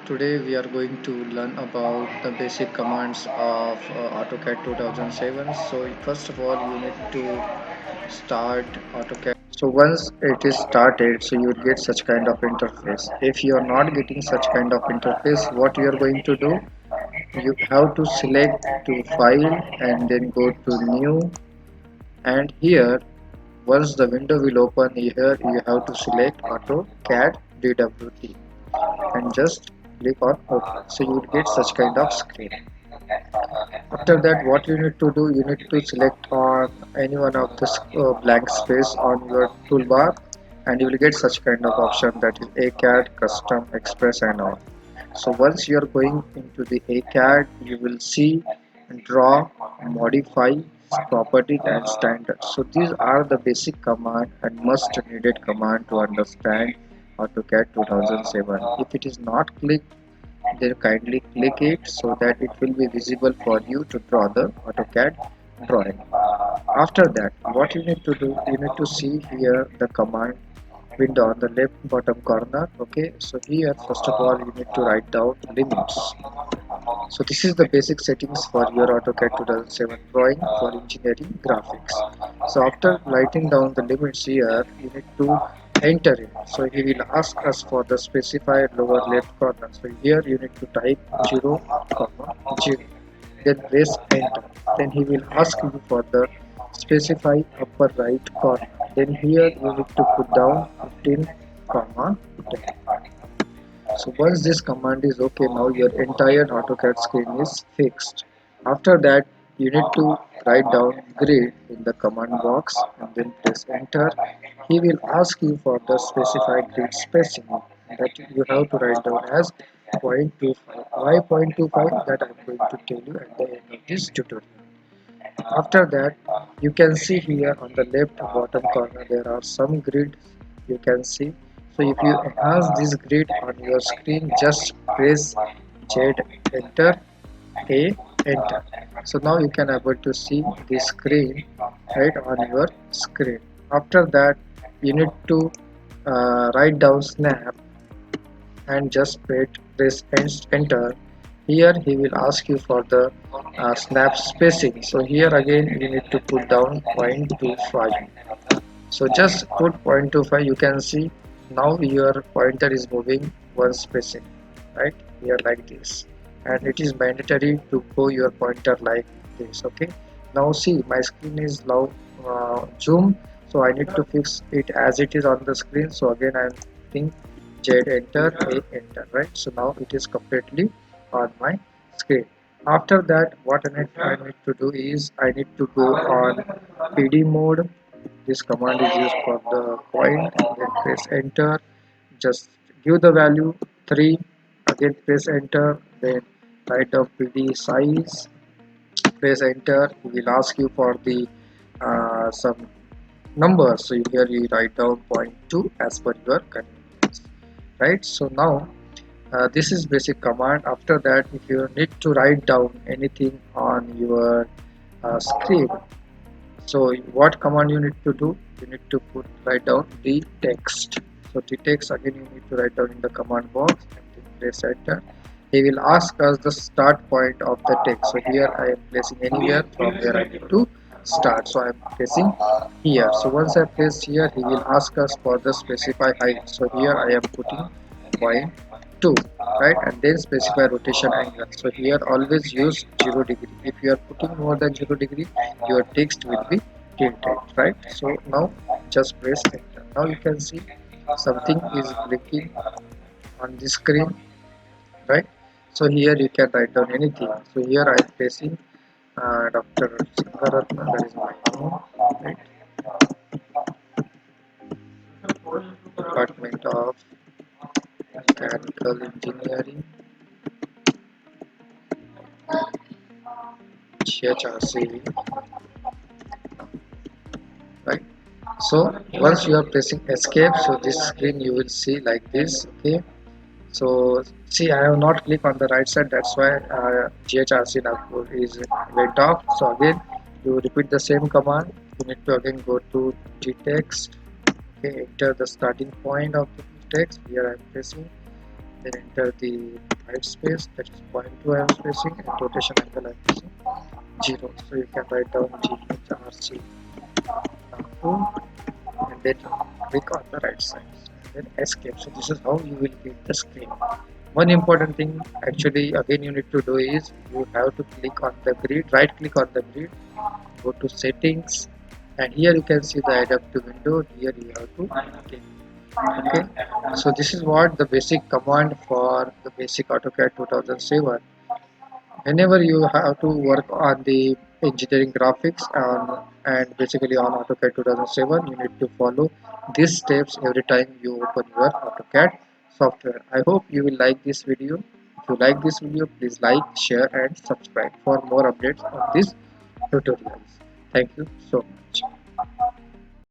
Today we are going to learn about the basic commands of AutoCAD 2007. So first of all you need to start AutoCAD. So once it is started, so you will get such kind of interface. If you are not getting such kind of interface, what you are going to do? You have to select to file and then go to new, and here once the window will open, here you have to select AutoCAD DWT and just click on OK. So you will get such kind of screen. After that, what you need to do, you need to select on any one of the blank space on your toolbar, and you will get such kind of option, that is ACAD, Custom, Express and all. So once you are going into the ACAD, you will see draw, modify, property and standard. So these are the basic command and must needed command to understand AutoCAD 2007. If it is not clicked, then kindly click it so that it will be visible for you to draw the AutoCAD drawing. After that, what you need to do, you need to see here the command window on the left bottom corner. Okay, so here first of all you need to write down limits. So this is the basic settings for your AutoCAD 2007 drawing for engineering graphics. So after writing down the limits here, you need to enter it. So he will ask us for the specified lower left corner. So here you need to type 0, 0. Then press enter. Then he will ask you for the specify upper right corner. Then here you need to put down 15, 10. So once this command is okay, now your entire AutoCAD screen is fixed. After that, you need to write down grid in the command box and then press enter. He will ask you for the specified grid spacing that you have to write down as 0.25. Why 0.25? That I am going to tell you at the end of this tutorial. After that, you can see here on the left bottom corner there are some grids you can see. So if you enhance this grid on your screen, just press Z, enter, A, enter. So now you can able to see the screen right on your screen. After that, you need to write down snap and just press enter. Here he will ask you for the snap spacing. So here again you need to put down 0.25. So just put 0.25. You can see now your pointer is moving one spacing right here like this, and it is mandatory to go your pointer like this. Okay, now see my screen is now zoom, so I need to fix it as it is on the screen. So again I am hitting Z, enter, A, enter, right? So now it is completely on my screen. After that, what I need to do is I need to go on PD mode. This command is used for the point. Then press enter. Just give the value 3. Again press enter. Then write down PD size. Press enter. It will ask you for the some numbers. So here you write down 0.2 as per your convenience. Right. So now this is basic command. After that, if you need to write down anything on your screen, so what command you need to do, you need to write down the text. So the text again you need to write down in the command box and then press enter. He will ask us the start point of the text. So here I am placing anywhere from where I need to start. So I am pressing here. So once I press here, he will ask us for the specify height. So here I am putting 0.2, right? And then specify rotation angle. So here always use 0 degree. If you are putting more than 0 degree, your text will be tilted, right? So now just press enter. Now you can see something is blinking on the screen, right? So here you can write down anything. So here I am pressing Dr. Singaratna, that is my name, right? Department of Mechanical Engineering, CHRC, right? So once you are pressing escape, so this screen you will see like this. Okay, so see I have not clicked on the right side, that's why GHRC Nagpur is went off. So again you repeat the same command. You need to again go to text. Okay, enter the starting point of the text. Here I am pressing then enter the white space, that is point 2 I am spacing, and rotation angle I am using 0. So you can write down GHRC 2 and then click on the right side and then escape. So this is how you will get the screen. One important thing actually again you need to do is you have to click on the grid, right click on the grid, go to settings, and here you can see the adaptive window. Here you have to click. Okay, so this is what the basic command for the basic AutoCAD 2007. Whenever you have to work on the engineering graphics and basically on AutoCAD 2007, you need to follow these steps every time you open your AutoCAD software. I hope you will like this video. If you like this video, please like, share and subscribe for more updates on these tutorials. Thank you so much.